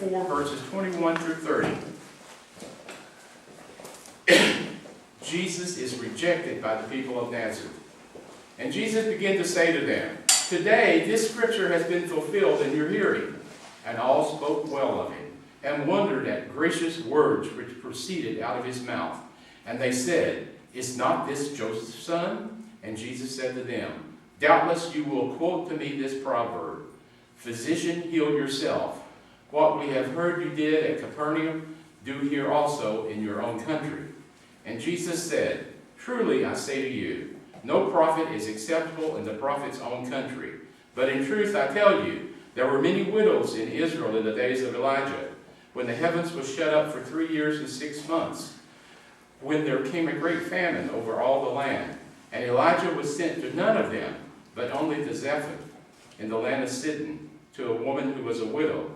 4, verses 21 through 30. Jesus is rejected by the people of Nazareth. And Jesus began to say to them, "Today this scripture has been fulfilled in your hearing." And all spoke well of him, and wondered at gracious words which proceeded out of his mouth. And they said, "Is not this Joseph's son?" And Jesus said to them, "Doubtless you will quote to me this proverb, 'Physician, heal yourself. What we have heard you did at Capernaum, do here also in your own country.' And Jesus said, 'Truly I say to you, no prophet is acceptable in the prophet's own country. But in truth I tell you, there were many widows in Israel in the days of Elijah, when the heavens was shut up for 3 years and 6 months, when there came a great famine over all the land. And Elijah was sent to none of them, but only to Zarephath in the land of Sidon, to a woman who was a widow.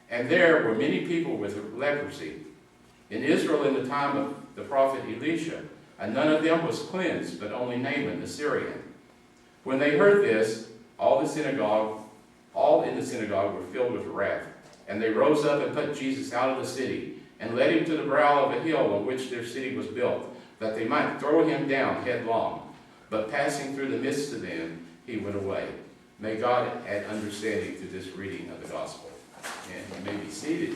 And there were many people with leprosy in Israel in the time of the prophet Elisha, and none of them was cleansed, but only Naaman the Syrian. When they heard this, all in the synagogue were filled with wrath. And they rose up and put Jesus out of the city, and led him to the brow of a hill on which their city was built, that they might throw him down headlong. But passing through the midst of them, he went away. May God add understanding to this reading of the gospel. And you may be seated.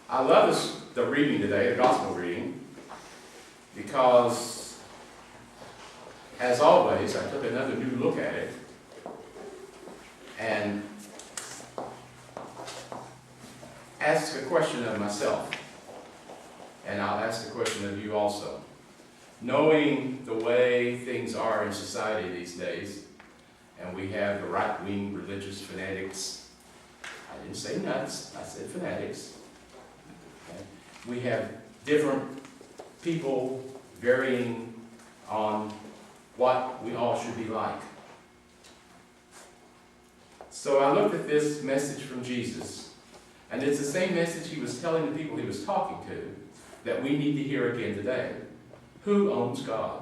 I love the reading today, the gospel reading, because, as always, I took another new look at it and asked a question of myself. And I'll ask the question of you also. Knowing the way things are in society these days, and we have the right-wing religious fanatics, I didn't say nuts, I said fanatics. Okay. We have different people varying on what we all should be like. So I looked at this message from Jesus, and it's the same message he was telling the people he was talking to that we need to hear again today. Who owns God?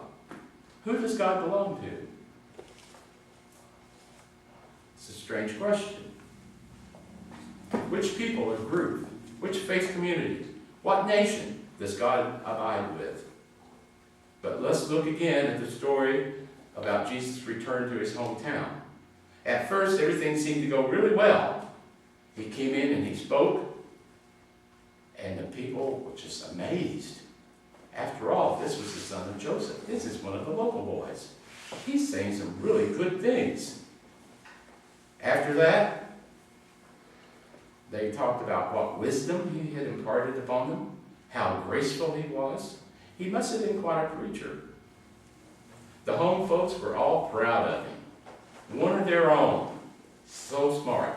Who does God belong to? It's a strange question. Which people or group? Which faith community? What nation does God abide with? But let's look again at the story about Jesus' return to his hometown. At first, everything seemed to go really well. He came in and he spoke, and the people were just amazed. After all, this was the son of Joseph. This is one of the local boys. He's saying some really good things. After that, they talked about what wisdom he had imparted upon them, how graceful he was. He must have been quite a preacher. The home folks were all proud of him. One of their own. So smart.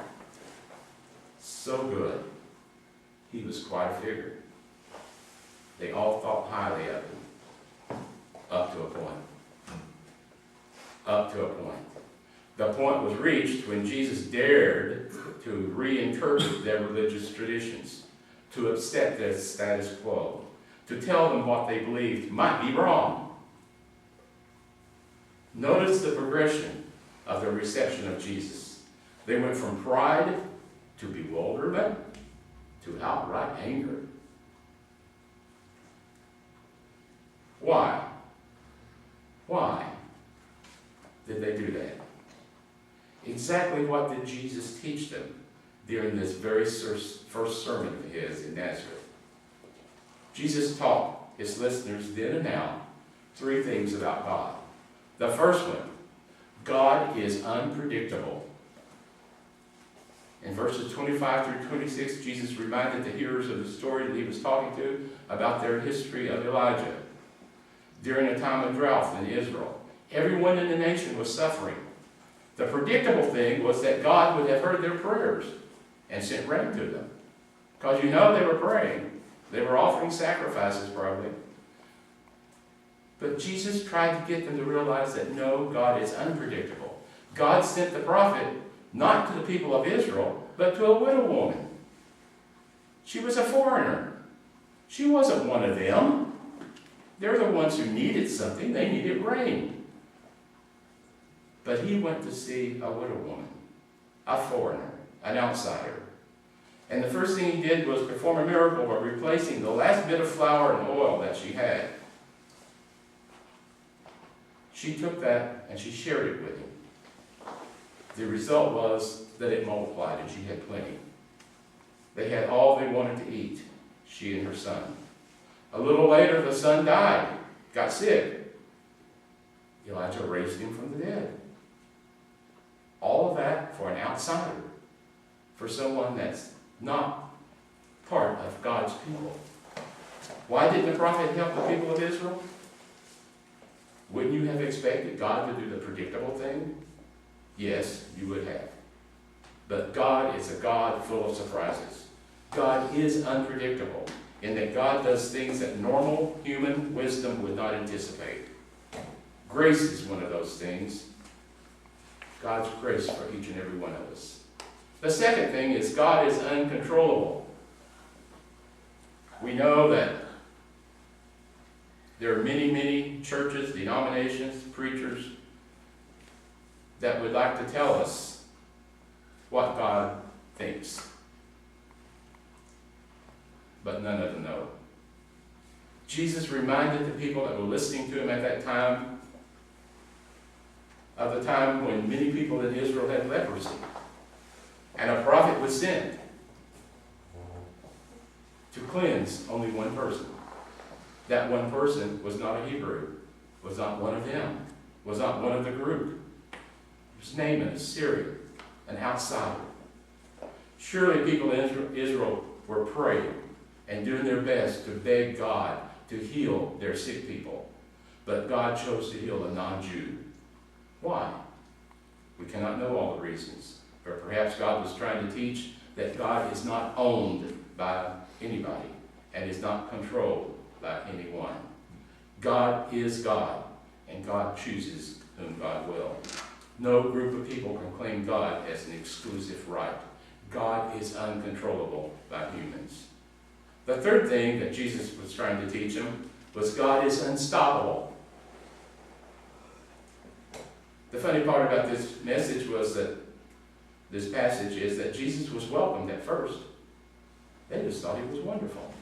So good. He was quite a figure. They all thought highly of him. Up to a point. Up to a point. The point was reached when Jesus dared to reinterpret their religious traditions, to upset their status quo, to tell them what they believed might be wrong. Notice the progression of the reception of Jesus. They went from pride to bewilderment to outright anger. Why? Why did they do that? Exactly what did Jesus teach them during this very first sermon of his in Nazareth? Jesus taught his listeners then and now 3 things about God. The first one, God is unpredictable. In verses 25 through 26, Jesus reminded the hearers of the story that he was talking to about their history of Elijah. During a time of drought in Israel, everyone in the nation was suffering. The predictable thing was that God would have heard their prayers and sent rain to them. Because you know they were praying. They were offering sacrifices probably. But Jesus tried to get them to realize that no, God is unpredictable. God sent the prophet not to the people of Israel, but to a widow woman. She was a foreigner. She wasn't one of them. They're the ones who needed something. They needed rain. But he went to see a widow woman, a foreigner, an outsider. And the first thing he did was perform a miracle by replacing the last bit of flour and oil that she had. She took that and she shared it with him. The result was that it multiplied and she had plenty. They had all they wanted to eat, she and her son. A little later, the son died, got sick. Elijah raised him from the dead. All of that for an outsider, for someone that's not part of God's people. Why didn't the prophet help the people of Israel? Wouldn't you have expected God to do the predictable thing? Yes, you would have. But God is a God full of surprises. God is unpredictable in that God does things that normal human wisdom would not anticipate. Grace is one of those things. God's grace for each and every one of us. The second thing is God is uncontrollable. We know that there are many, many churches, denominations, preachers that would like to tell us what God thinks. But none of them know. Jesus reminded the people that were listening to him at that time of the time when many people in Israel had leprosy. And a prophet was sent to cleanse only one person. That one person was not a Hebrew, was not one of them, was not one of the group. It was Naaman, a Syrian, an outsider. Surely people in Israel were praying and doing their best to beg God to heal their sick people. But God chose to heal a non-Jew. Why? We cannot know all the reasons. Or perhaps God was trying to teach that God is not owned by anybody and is not controlled by anyone. God is God, and God chooses whom God will. No group of people can claim God as an exclusive right. God is uncontrollable by humans. The third thing that Jesus was trying to teach them was God is unstoppable. The funny part about this message was that this passage is that Jesus was welcomed at first. They just thought he was wonderful.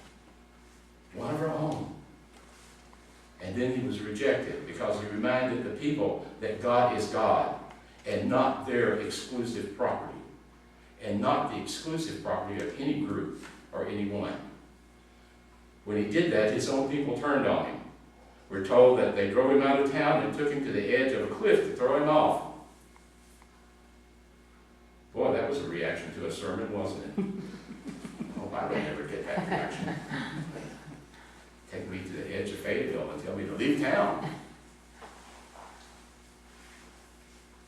One of our own. And then he was rejected because he reminded the people that God is God and not their exclusive property and not the exclusive property of any group or anyone. When he did that, his own people turned on him. We're told that they drove him out of town and took him to the edge of a cliff to throw him off. Boy, that was a reaction to a sermon, wasn't it? Hope I don't ever get that reaction. Take me to the edge of Fayetteville and tell me to leave town.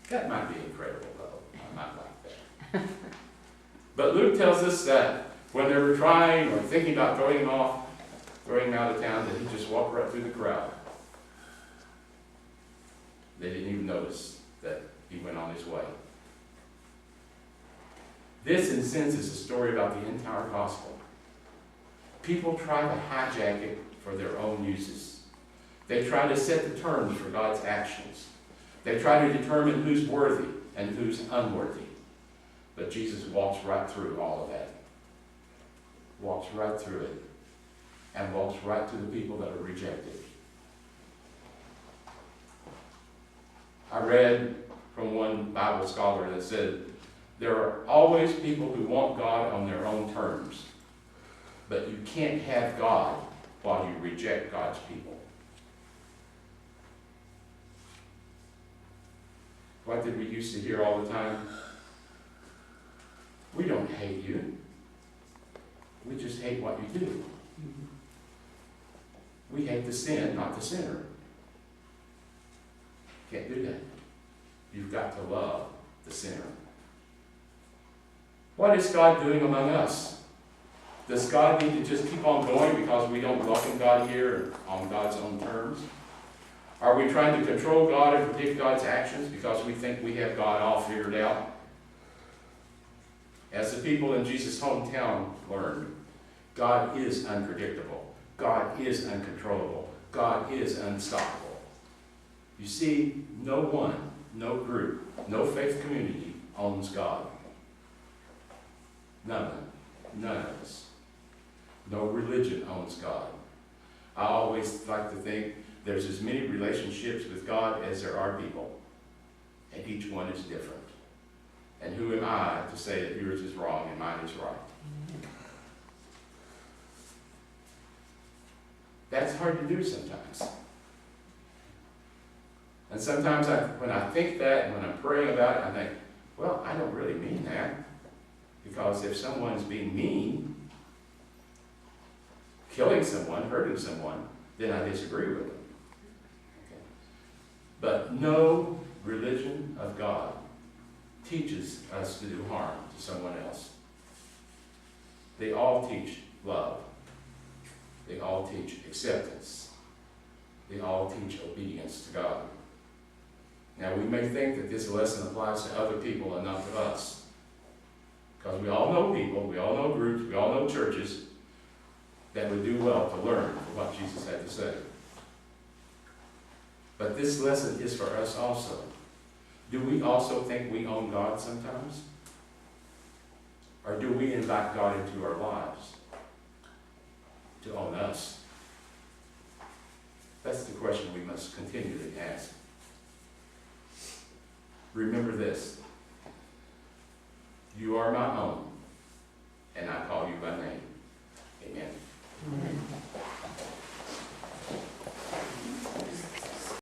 That might be incredible, though. I might like that. But Luke tells us that when they were trying or thinking about throwing him out of town, that he just walked right through the crowd. They didn't even notice that he went on his way. This, in a sense, is a story about the entire gospel. People try to hijack it for their own uses. They try to set the terms for God's actions. They try to determine who's worthy and who's unworthy. But Jesus walks right through all of that. Walks right through it. And walks right to the people that are rejected. I read from one Bible scholar that said, there are always people who want God on their own terms, but you can't have God while you reject God's people. What did we used to hear all the time? We don't hate you. We just hate what you do. We hate the sin, not the sinner. Can't do that. You've got to love the sinner. What is God doing among us? Does God need to just keep on going because we don't welcome God here on God's own terms? Are we trying to control God and predict God's actions because we think we have God all figured out? As the people in Jesus' hometown learned, God is unpredictable. God is uncontrollable. God is unstoppable. You see, no one no group, no faith community owns God. None of them. None of us. No religion owns God. I always like to think there's as many relationships with God as there are people. And each one is different. And who am I to say that yours is wrong and mine is right? That's hard to do sometimes. And sometimes when I think that, and when I'm praying about it, I think, well, I don't really mean that. Because if someone's being mean, killing someone, hurting someone, then I disagree with them. Okay. But no religion of God teaches us to do harm to someone else. They all teach love. They all teach acceptance. They all teach obedience to God. Now, we may think that this lesson applies to other people and not to us. Because we all know people, we all know groups, we all know churches that would do well to learn from what Jesus had to say. But this lesson is for us also. Do we also think we own God sometimes? Or do we invite God into our lives to own us? That's the question we must continually ask. Remember this. You are my own.